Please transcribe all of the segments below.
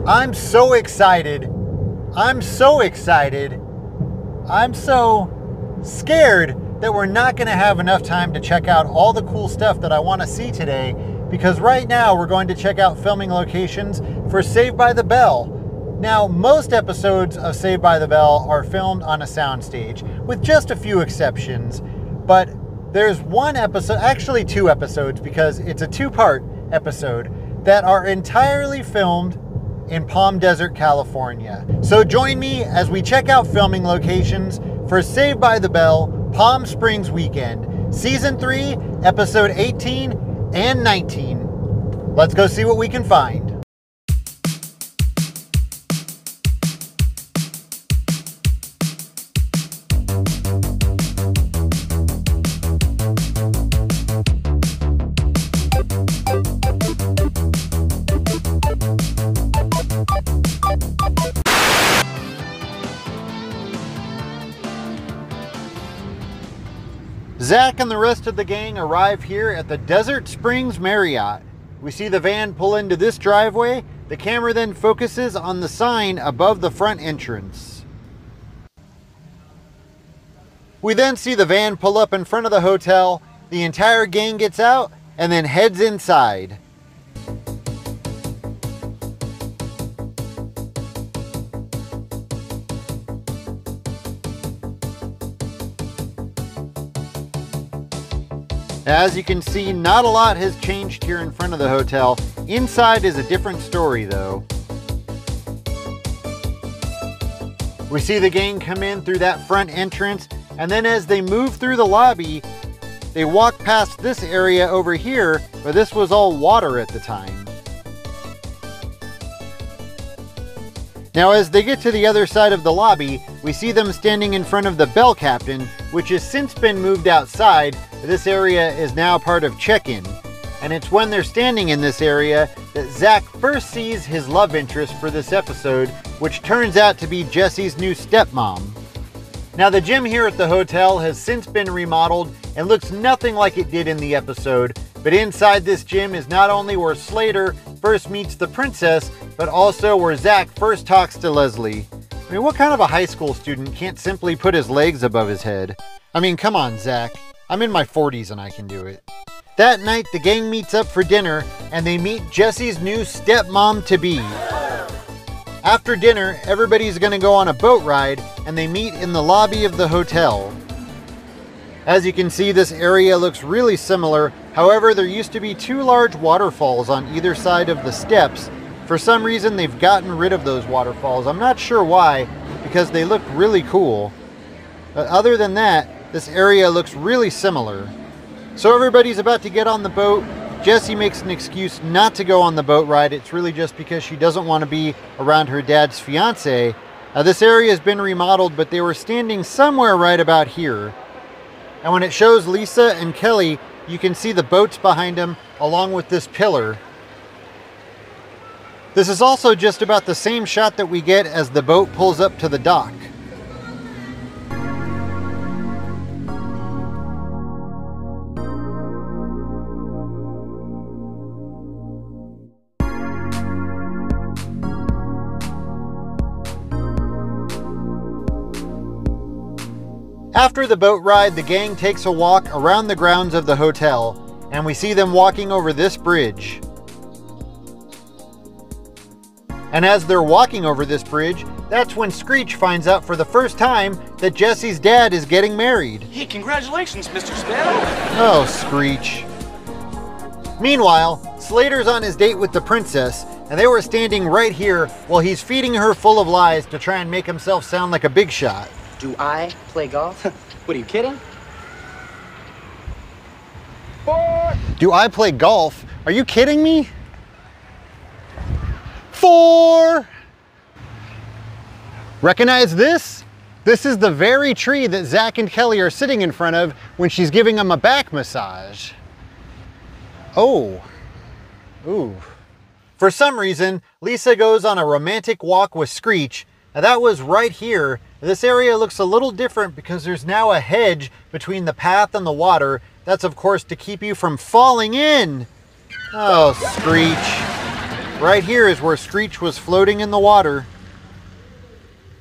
I'm so excited. I'm so excited. I'm so scared that we're not going to have enough time to check out all the cool stuff that I want to see today, because right now we're going to check out filming locations for Saved by the Bell. Now, most episodes of Saved by the Bell are filmed on a soundstage, with just a few exceptions, but there's one episode, actually two episodes, because it's a two-part episode, that are entirely filmed in Palm Desert, California. So join me as we check out filming locations for Saved by the Bell Palm Springs Weekend, Season 3, Episode 18 and 19. Let's go see what we can find. Zach and the rest of the gang arrive here at the Desert Springs Marriott. We see the van pull into this driveway. The camera then focuses on the sign above the front entrance. We then see the van pull up in front of the hotel. The entire gang gets out and then heads inside. As you can see, not a lot has changed here in front of the hotel. Inside is a different story though. We see the gang come in through that front entrance, and then as they move through the lobby, they walk past this area over here, where this was all water at the time. Now as they get to the other side of the lobby, we see them standing in front of the Bell Captain, which has since been moved outside. This area is now part of check-in, and it's when they're standing in this area that Zach first sees his love interest for this episode, which turns out to be Jesse's new stepmom. Now the gym here at the hotel has since been remodeled and looks nothing like it did in the episode, but inside this gym is not only where Slater first meets the princess, but also where Zach first talks to Leslie. I mean, what kind of a high school student can't simply put his legs above his head? I mean, come on, Zach. I'm in my 40s and I can do it. That night, the gang meets up for dinner and they meet Jesse's new stepmom-to-be. After dinner, everybody's gonna go on a boat ride and they meet in the lobby of the hotel. As you can see, this area looks really similar. However, there used to be two large waterfalls on either side of the steps. For some reason, they've gotten rid of those waterfalls. I'm not sure why, because they look really cool. But other than that, this area looks really similar. So everybody's about to get on the boat. Jessie makes an excuse not to go on the boat ride. It's really just because she doesn't want to be around her dad's fiance. This area has been remodeled, but they were standing somewhere right about here. And when it shows Lisa and Kelly, you can see the boats behind them along with this pillar. This is also just about the same shot that we get as the boat pulls up to the dock. After the boat ride, the gang takes a walk around the grounds of the hotel, and we see them walking over this bridge. And as they're walking over this bridge, that's when Screech finds out for the first time that Jesse's dad is getting married. Hey, congratulations, Mr. Spell. Oh, Screech. Meanwhile, Slater's on his date with the princess, and they were standing right here while he's feeding her full of lies to try and make himself sound like a big shot. Do I play golf? What, are you kidding? Do I play golf? Are you kidding me? 4! Recognize this? This is the very tree that Zach and Kelly are sitting in front of when she's giving them a back massage. Oh. Ooh. For some reason, Lisa goes on a romantic walk with Screech. Now that was right here. This area looks a little different because there's now a hedge between the path and the water. That's of course to keep you from falling in. Oh, Screech. Right here is where Screech was floating in the water.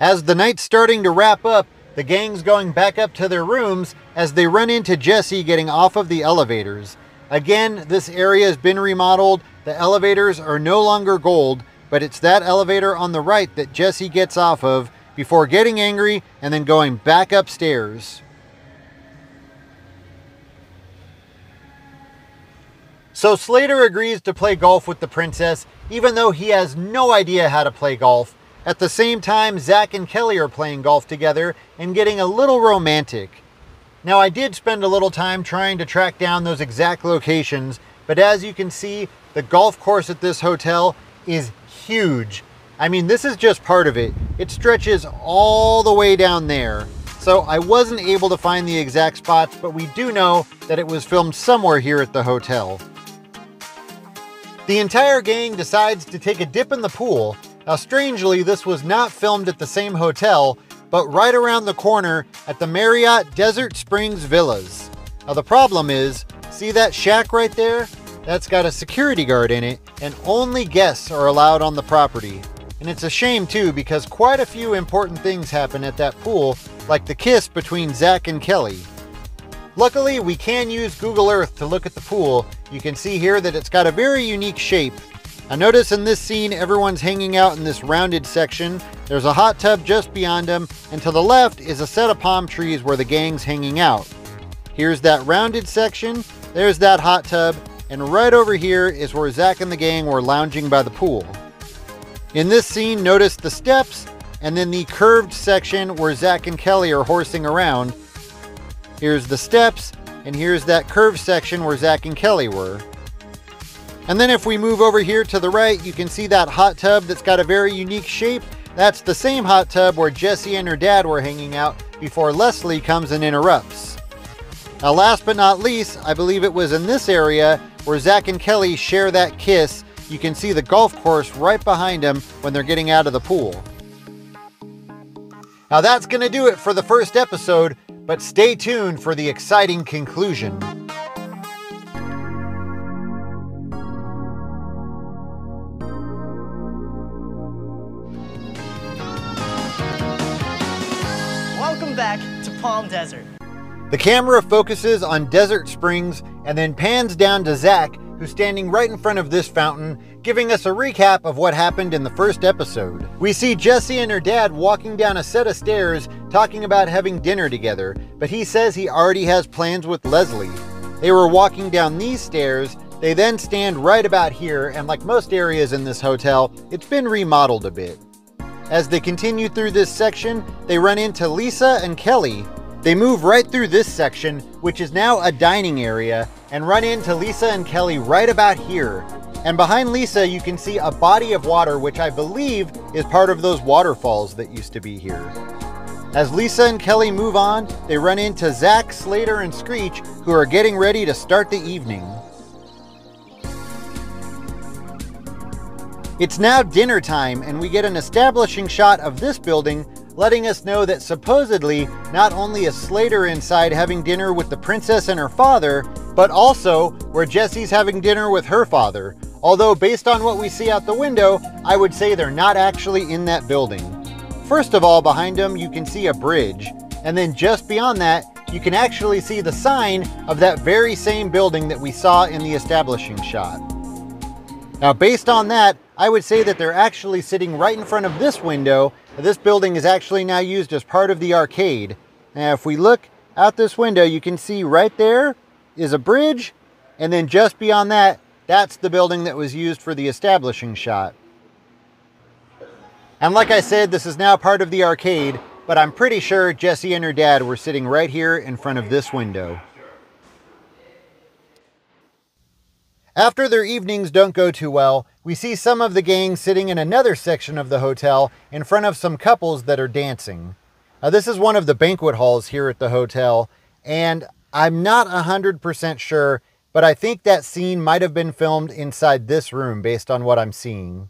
As the night's starting to wrap up, the gang's going back up to their rooms as they run into Jesse getting off of the elevators. Again, this area has been remodeled. The elevators are no longer gold, but it's that elevator on the right that Jesse gets off of before getting angry and then going back upstairs. So Slater agrees to play golf with the princess, even though he has no idea how to play golf. At the same time, Zach and Kelly are playing golf together and getting a little romantic. Now, I did spend a little time trying to track down those exact locations, but as you can see, the golf course at this hotel is huge. I mean, this is just part of it. It stretches all the way down there. So I wasn't able to find the exact spots, but we do know that it was filmed somewhere here at the hotel. The entire gang decides to take a dip in the pool. Now, strangely, this was not filmed at the same hotel, but right around the corner at the Marriott Desert Springs Villas. Now, the problem is, see that shack right there? That's got a security guard in it, and only guests are allowed on the property. And it's a shame too, because quite a few important things happen at that pool, like the kiss between Zach and Kelly. Luckily, we can use Google Earth to look at the pool. You can see here that it's got a very unique shape. I notice in this scene, everyone's hanging out in this rounded section. There's a hot tub just beyond them, and to the left is a set of palm trees where the gang's hanging out. Here's that rounded section, there's that hot tub, and right over here is where Zach and the gang were lounging by the pool. In this scene, notice the steps, and then the curved section where Zach and Kelly are horsing around. Here's the steps, and here's that curved section where Zach and Kelly were. And then if we move over here to the right, you can see that hot tub that's got a very unique shape. That's the same hot tub where Jessie and her dad were hanging out before Leslie comes and interrupts. Now, last but not least, I believe it was in this area where Zach and Kelly share that kiss. You can see the golf course right behind them when they're getting out of the pool. Now, that's going to do it for the first episode, but stay tuned for the exciting conclusion. Welcome back to Palm Desert. The camera focuses on Desert Springs and then pans down to Zach, who's standing right in front of this fountain, giving us a recap of what happened in the first episode. We see Jessie and her dad walking down a set of stairs talking about having dinner together, but he says he already has plans with Leslie. They were walking down these stairs. They then stand right about here, and like most areas in this hotel, it's been remodeled a bit. As they continue through this section, they run into Lisa and Kelly. They move right through this section, which is now a dining area, and run into Lisa and Kelly right about here. And behind Lisa, you can see a body of water, which I believe is part of those waterfalls that used to be here. As Lisa and Kelly move on, they run into Zach, Slater, and Screech, who are getting ready to start the evening. It's now dinner time, and we get an establishing shot of this building, letting us know that supposedly not only is Slater inside having dinner with the princess and her father, but also where Jessie's having dinner with her father. Although based on what we see out the window, I would say they're not actually in that building. First of all, behind them you can see a bridge, and then just beyond that, you can actually see the sign of that very same building that we saw in the establishing shot. Now, based on that, I would say that they're actually sitting right in front of this window. This building is actually now used as part of the arcade. Now, if we look out this window, you can see right there is a bridge, and then just beyond that, that's the building that was used for the establishing shot. And like I said, this is now part of the arcade, but I'm pretty sure Jessie and her dad were sitting right here in front of this window. After their evenings don't go too well, we see some of the gang sitting in another section of the hotel in front of some couples that are dancing. Now, this is one of the banquet halls here at the hotel, and I'm not 100% sure, but I think that scene might have been filmed inside this room based on what I'm seeing.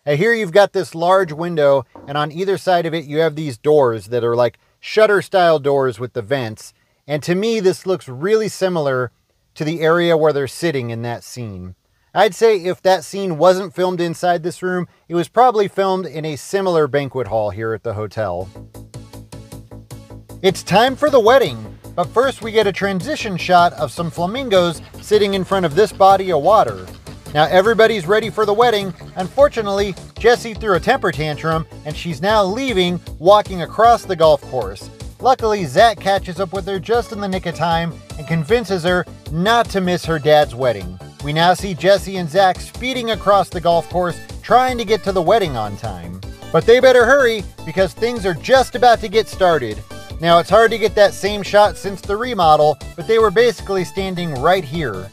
Now, here you've got this large window, and on either side of it you have these doors that are like shutter-style doors with the vents, and to me this looks really similar to the area where they're sitting in that scene. I'd say if that scene wasn't filmed inside this room, it was probably filmed in a similar banquet hall here at the hotel. It's time for the wedding, but first we get a transition shot of some flamingos sitting in front of this body of water. Now everybody's ready for the wedding. Unfortunately, Jessie threw a temper tantrum and she's now leaving, walking across the golf course. Luckily, Zach catches up with her just in the nick of time and convinces her not to miss her dad's wedding. We now see Jessie and Zach speeding across the golf course, trying to get to the wedding on time. But they better hurry because things are just about to get started. Now it's hard to get that same shot since the remodel, but they were basically standing right here.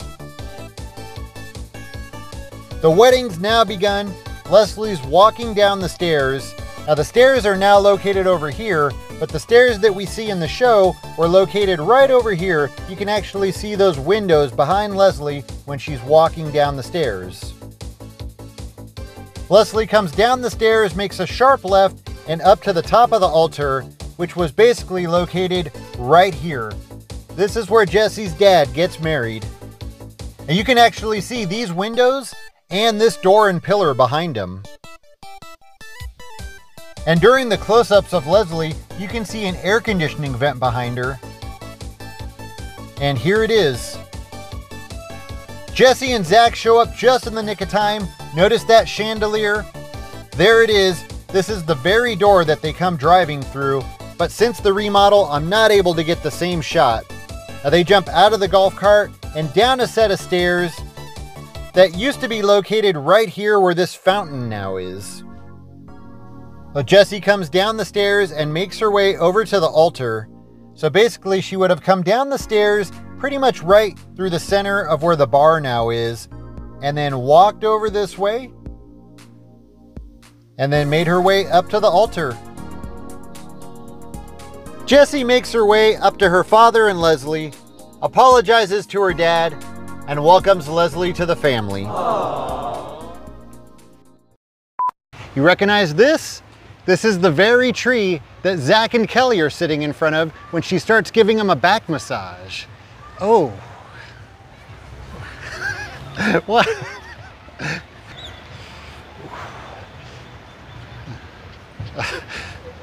The wedding's now begun. Leslie's walking down the stairs. Now the stairs are now located over here, but the stairs that we see in the show were located right over here. You can actually see those windows behind Leslie when she's walking down the stairs. Leslie comes down the stairs, makes a sharp left, and up to the top of the altar, which was basically located right here. This is where Jessie's dad gets married. And you can actually see these windows and this door and pillar behind him. And during the close-ups of Leslie, you can see an air conditioning vent behind her. And here it is. Jessie and Zach show up just in the nick of time. Notice that chandelier? There it is. This is the very door that they come driving through. But since the remodel, I'm not able to get the same shot. Now they jump out of the golf cart and down a set of stairs that used to be located right here where this fountain now is. Well, Jessie comes down the stairs and makes her way over to the altar. So basically she would have come down the stairs pretty much right through the center of where the bar now is, and then walked over this way, and then made her way up to the altar. Jessie makes her way up to her father and Leslie, apologizes to her dad, and welcomes Leslie to the family. Aww. You recognize this? This is the very tree that Zach and Kelly are sitting in front of when she starts giving him a back massage. Oh. What?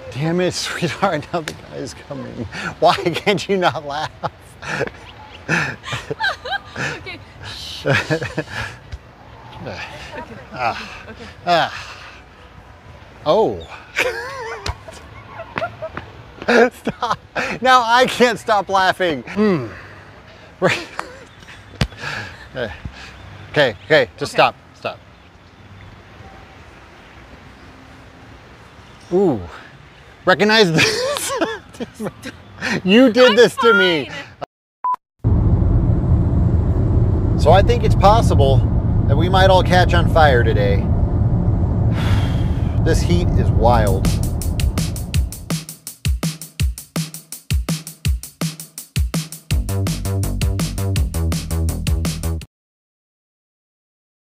Damn it, sweetheart, now the guy's coming. Why can't you not laugh? Okay. Oh. Stop. Now I can't stop laughing. Okay, just stop. Ooh. Recognize this? You did this to me. So I think it's possible that we might all catch on fire today. This heat is wild.